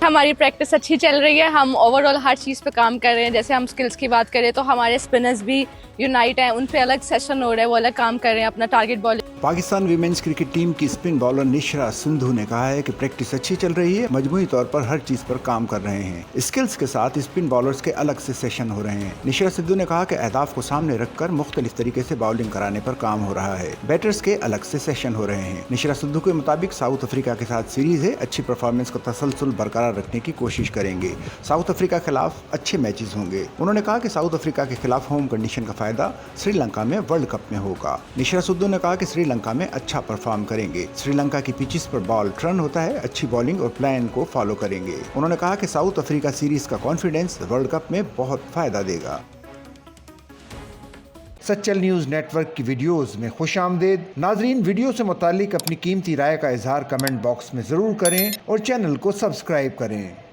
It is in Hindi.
हमारी प्रैक्टिस अच्छी चल रही है, हम ओवरऑल हर चीज़ पे काम कर रहे हैं। जैसे हम स्किल्स की बात करें तो हमारे स्पिनर्स भी यूनाइट हैं, उन पे अलग सेशन हो रहा है, वो अलग काम कर रहे हैं अपना target bowling. Pakistan women's cricket team की स्पिन बॉलर निशरा सिंधु ने कहा है कि प्रैक्टिस अच्छी चल रही है, मजमूई तौर पर हर चीज पर काम कर रहे हैं। स्किल्स के साथ स्पिन बॉलर्स के अलग से सेशन हो रहे हैं। निशरा सिंधु ने कहा कि अहदाफ को सामने रखकर मुख्तलिफ तरीके से बॉलिंग कराने पर काम हो रहा है। बैटर्स के अलग से सेशन हो रहे हैं। निशरा सिंधु के मुताबिक साउथ अफ्रीका के साथ सीरीज है, अच्छी परफॉर्मेंस का तसलसल बरकरार रखने की कोशिश करेंगे। साउथ अफ्रीका के खिलाफ अच्छे मैचेस होंगे। उन्होंने कहा कि साउथ अफ्रीका के खिलाफ होम कंडीशन का फायदा श्रीलंका में वर्ल्ड कप में होगा। निशरा सिंधु ने कहा कि श्रीलंका में अच्छा परफॉर्म करेंगे। श्रीलंका की पिचेस पर बॉल टर्न होता है, अच्छी बॉलिंग और प्लान को फॉलो करेंगे। उन्होंने कहा कि साउथ अफ्रीका सीरीज का कॉन्फिडेंस वर्ल्ड कप में बहुत फायदा देगा। सच्चल न्यूज़ नेटवर्क की वीडियोस में खुश आमदेद। नाजरीन, वीडियो से मुतालिक अपनी कीमती राय का इजहार कमेंट बॉक्स में ज़रूर करें और चैनल को सब्सक्राइब करें।